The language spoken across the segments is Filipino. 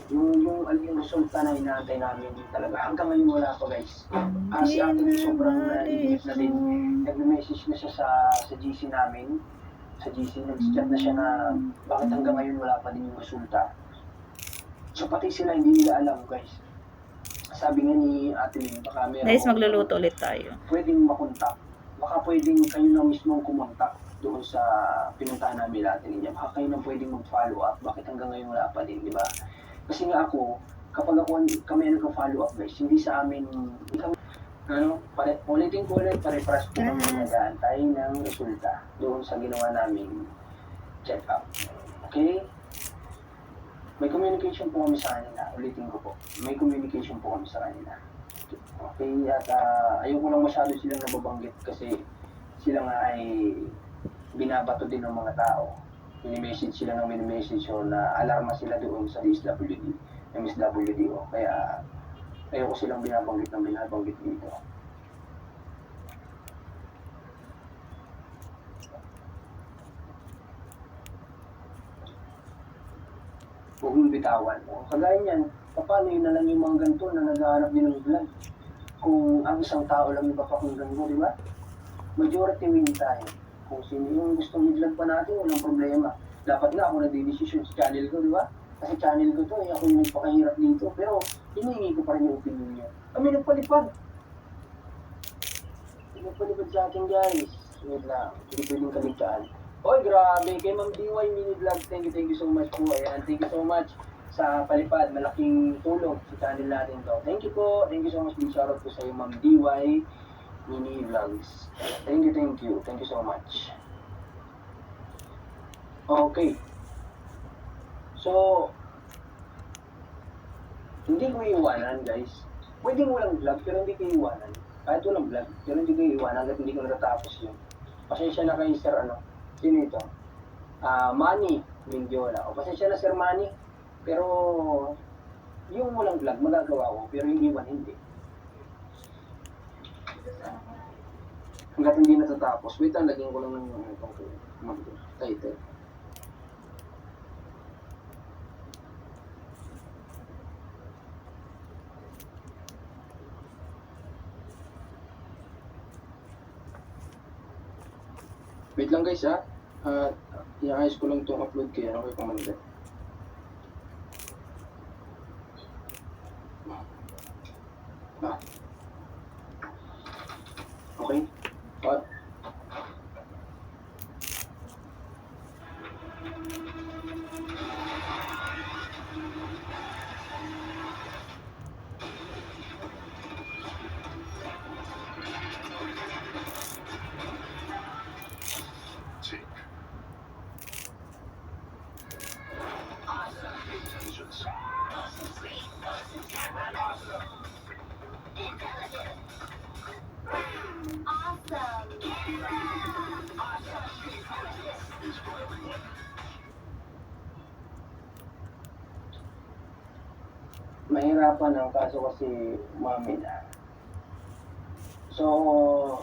Yung resulta na inaantay namin talaga. Hanggang ngayon wala pa guys. Si ate sobrang naiinip na din. Nagme-message na siya sa GC namin. Sa GC, nag-chat na siya na bakit hanggang ngayon wala pa din yung resulta. So pati sila hindi nila alam guys. Sabi nga ni ate Lynn, baka meron Guys, magluluto ulit tayo. pwedeng makontak. Baka pwedeng kayo na mismo kumontak doon sa pinuntahan namin natin niya. Baka kayo na pwedeng mag-follow up. Bakit hanggang ngayon wala pa din, di ba? Kasi nga ako, kapag kami nagka-follow up guys, hindi sa amin, hindi kami, ulitin ko ulit, pare-paras po kami nag-aantay ng resulta doon sa ginawa naming check-up. Okay? May communication po kami sa kanila. Ulitin ko po. May communication po kami sa kanila. Okay? At ayoko lang masyado silang nababanggit kasi sila nga ay binabato din ng mga tao. Mini-message sila ng mini-message o na alarma sila doon sa DSWD, MSWDO. Kaya ayoko silang binabanggit ng binabanggit dito. Huwag mong bitawan. Kagaya niyan, paano yun na lang yung mga ganito na naghahanap din ng vlog? Kung ang isang tao lang yung papakinggan mo, di ba? Majority win tayo. Kung sino yung gustong i-vlog pa natin, walang problema. Dapat nga ako nagdidesisyon sa channel ko, di ba? Kasi channel ko to, ako yung nagpakahirap dito. Pero hinihingi ko pa rin yung opinion niyo. Kami nagpalipad. Nagpalipad sa akin guys. Wait lang, hindi pwedeng kaligtaan. Oy, grabe. Kay Ma'am DY Mini Vlog, thank you so much po. Ayan, thank you so much sa palipad. Malaking tulong sa channel natin to. Thank you po. Thank you so much. Big shoutout po sa iyo, Ma'am DY Mini Vlogs. Thank you. Thank you so much. Okay. So, hindi ko iiwanan, guys. Pwedeng walang vlog, pero hindi ko iiwanan. Kahit walang vlog, pero hindi ko iiwanan hanggat hindi ko natatapos yun. Pasensya na kayo, sir, sino ito? Manny Mendiola. O, pasensya na, sir Manny. Pero, yung walang vlog, magagawa ko. Pero yung iwan, hindi. Hanggat hindi natatapos. Wait lang, lagyan ko lang ng title. Wait lang guys ha. I-ayos ko lang itong upload kaya kay Commander. Okay. Mahirapan ang kaso kasi mami na. So,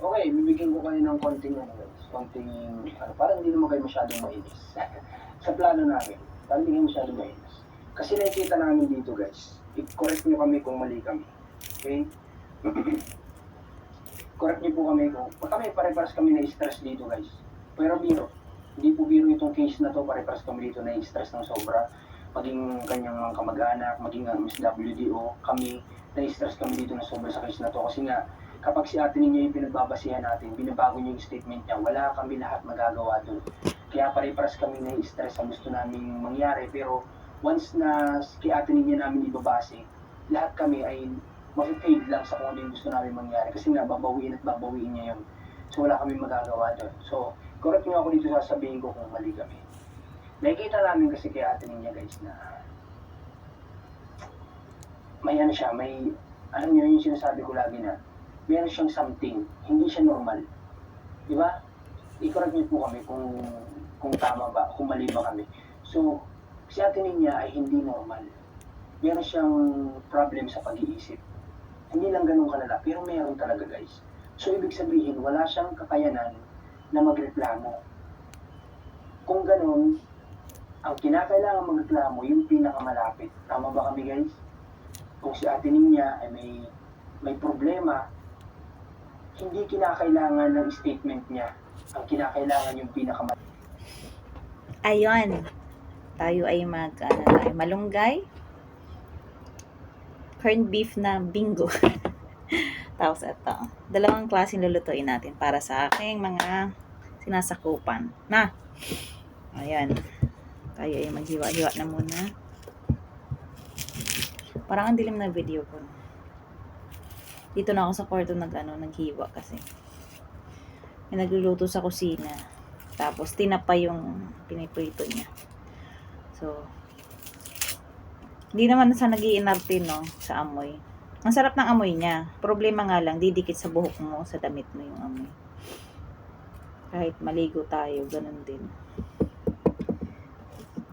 okay, bibigyan ko kayo ng konting parang hindi naman kayo masyadong mainis. Sa plano namin, parang hindi kayo masyadong mainis. Kasi nakikita namin dito guys, i-correct nyo kami kung mali kami. Okay? Correct nyo po kami kung pare-paras kami na-stress dito guys. Pero biro, hindi po biro itong case na to, pare-paras kami dito na-stress ng sobra. Maging kanyang mga kamag-anak, maging ang MSWDO, kami, na-stress kami dito na sobra sa case na to. Kasi nga, kapag si ate ninyo yung pinagbabasihan natin, binabago niyo yung statement niya, wala kami lahat magagawa doon. Kaya pare-paras kami na-stress sa gusto namin mangyari. Pero once na kay ate ninyo namin ibabase, lahat kami ay mag-fade lang sa kung ano yung gusto namin mangyari. Kasi nga, babawiin niya yun. So, wala kami magagawa doon. So, correct nyo ako dito, sasabihin ko kung mali kami. Nakikita namin kasi kay ate niya guys na may alam niyo yung sinasabi ko lagi na meron siyang something, hindi siya normal. Di ba? I-correct niyo po kami kung tama ba, kung mali ba kami. So, si ate niya ay hindi normal. Meron siyang problem sa pag-iisip. Hindi lang ganun kalala, pero meron talaga guys. So, ibig sabihin, wala siyang kakayanan na magreklamo. Kung ganun, Ang kinakailangan magreklamo, yung pinakamalapit. Tama ba kami guys? Kung si Ate Ninya ay may problema, hindi kinakailangan ng statement niya. Ang kinakailangan yung pinakamalapit. Ayun. Tayo ay malunggay. Corned beef na bingo. Tapos ito. Dalawang klaseng lulutuin natin para sa aking mga sinasakupan. Na. Ayan. Tayo ay maghiwa-hiwa na muna. Parang ang dilim na video ko. Dito na ako sa kwarto naghiwa kasi. May nagluluto sa kusina. Tapos tinapay yung piniprito niya. So, hindi naman sa nag-iinarte, no, sa amoy. Ang sarap ng amoy niya. Problema nga lang, didikit sa buhok mo, sa damit mo yung amoy. Kahit maligo tayo, ganun din.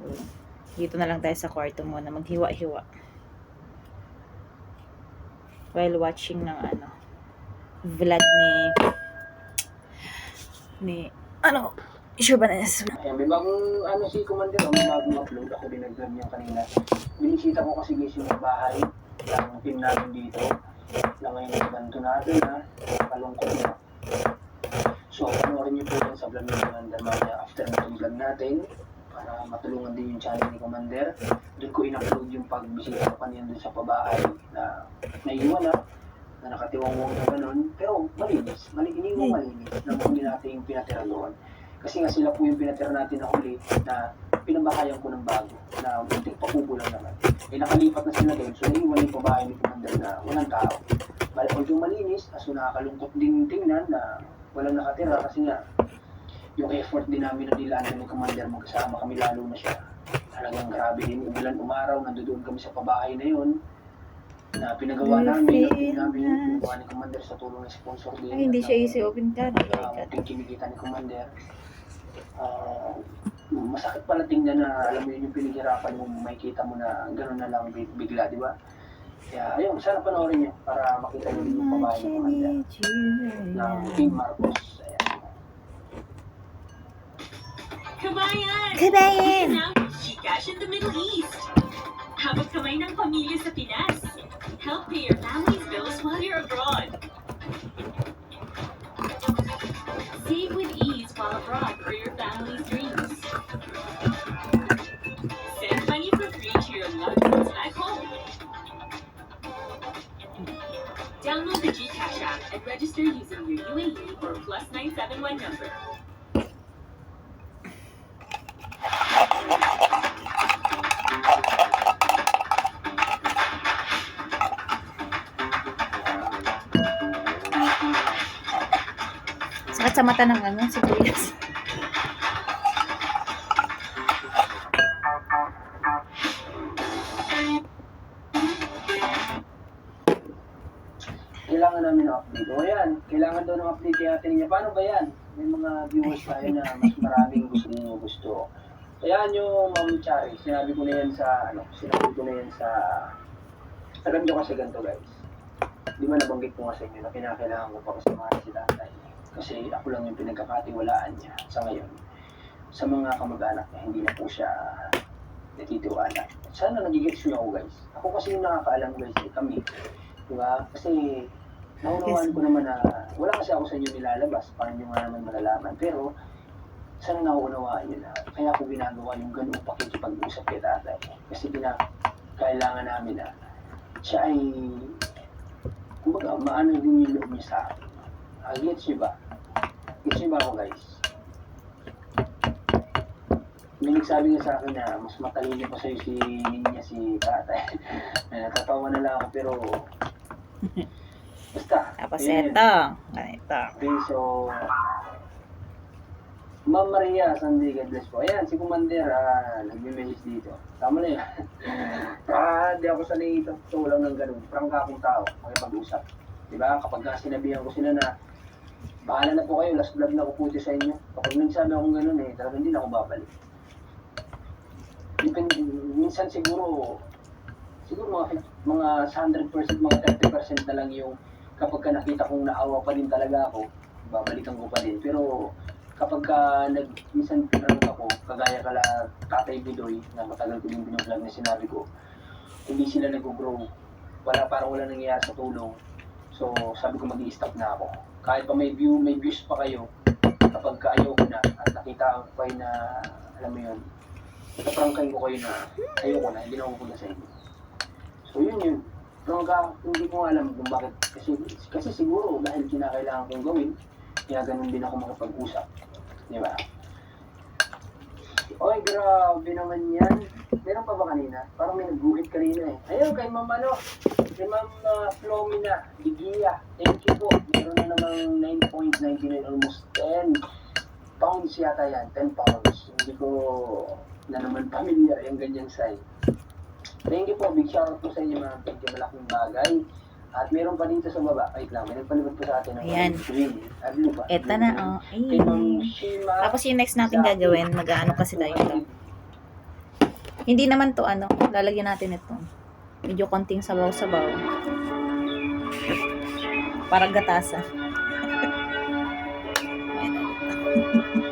So, dito na lang tayo sa kwarto muna, maghiwa-hiwa. While watching ng vlog ni Shurbanes. Ayan, may bagong si Commander, may bagong upload. Ako din nag-vlog niya kanina. Binisita ko kasi guys yung bahay ng team namin dito. Na ngayon yung ganito natin kalungkot na. So, panoorin niyo po yan sa vlog ni Commander mamaya after ng vlog natin para matulungan din yung channel ni Commander. Doon ko in-upload yung pagbisita ko kanina doon sa pabahay na naiwan na nakatiwang-wang na ganun. Pero malinis, malinis na huli natin yung pinatira doon. Kasi nga sila po yung pinatira natin na huli na pinabahayan ko ng bago na munting pakubo lang naman. Nakalipat na sila doon, so naiwan yung pabahay ni Commander na walang tao. Although malinis, kaso nakakalungkot din tingnan na walang nakatira kasi nga yung effort din namin na nilaan ni Commander magkasama kami lalo na siya. Talagang grabe din, umulan umaraw, nandoon kami sa pabahay na yun na pinagawa namin, pinagawa ni Commander sa tulong ng sponsor din. Ay, hindi siya easy open ka. Kinikita ni Commander. Masakit pala tingnan na alam mo yun yung pinaghirapan mo, makikita mo na gano'n na lang bigla, di ba? Kaya ayun, sana panoorin nyo para makita nyo yung pabahay ni Commander ng Team Marcos. Ayan. Kabayan! Gcash in the Middle East. Hawak kamay ng pamilya sa Pinas. Help pay your family's bills while you're abroad. Save with ease while abroad for your family's dreams. Send money for free to your loved ones back home. Download the Gcash app and register using your UAE or +971 number. Sakit sa mata ng sibuyas. Kailangan namin ng update. O yan, kailangan daw ng update kay Ate Ninya. Paano ba yan? May mga viewers tayo na mas maraming gusto. Kaya nyo, Ma'am Chari, sinabi ko na yan sa ganito kasi ganito guys. Di ba nabanggit ko nga sa inyo na kinakailangan ko pa kasamahan si tatay. Kasi ako lang yung pinagkakatiwalaan niya sa ngayon. Sa mga kamag-anak niya, hindi na po siya natitiwala. Sana nagigits niyo ako guys. Ako kasi yung nakakaalam guys, kami. Diba? Kasi naunawaan ko naman na wala kasi ako sa inyo nilalabas. Paano nyo nga naman malalaman. Pero sana nauunawaan nyo na. Kaya ako ginagawa yung ganung pakikipag-usap kay tatay. Kasi kailangan namin na siya ay kumbaga maano din yung loob niya sa akin. Gets nyo ba? Gets nyo ba ako guys? May nagsabi nga sa akin na mas matalino pa sa'yo si Ninya si tatay. Natatawa na lang ako pero basta. Tapos ito. Ganito. Okay, so Ma'am Maria Sandy, God bless po. Ayan, si Commander, nagme-message dito. Tama na yan. Di ako sanay ito. Walang ng ganun. Prangka akong tao, makipag-usap. Diba? Kapag sinabihan ko sila na bahala na po kayo, last vlog na ko po sa inyo. Kapag nagsabi akong ganun talagang hindi na ako babalik. Minsan siguro mga 100%, mga 30% na lang yung kapag nakita kong naawa pa din talaga ako, babalikan ko pa din. Pero kapag minsan pinrank ako, kagaya kala Tatay Bidoy, na matagal ko din binvlog na sinabi ko, hindi sila nag-grow. Parang wala nangyayari sa tulong. So, sabi ko mag-i-stop na ako. Kahit pa may views pa kayo, kapag ayoko na, at nakita ko kayo na, alam mo yun, nakaprangkain ko kayo na ayoko na, hindi na ako punta sa inyo. So, yun. Hindi ko alam kung bakit. Kasi siguro, dahil kinakailangan kong gawin, kaya ganun din ako makapag-usap. Di ba? Oy, grabe naman yan. Meron pa ba kanina? Parang may nag-guhit kanina eh. Ayun, kay Ma'am kay Ma'am Flomina, Ligia. Thank you po. Meron na namang 9.99, almost 10 pounds yata yan. 10 pounds. Hindi ko na naman familiar yung ganyang size. Thank you po. Big shoutout po sa inyo mga thank you. Malaking bagay. At meron pa dito sa baba. Wait lang, may nagpalibot po sa atin ng Ayan. green. Blue ba? Eto na, oh. Kay Ma'am Ayun. Shima. Tapos yung next natin gagawin, mag-ano kasi tayo ito. Hindi naman to ano, lalagyan natin ito. Medyo konting sabaw-sabaw. Para gatasan. Ayan,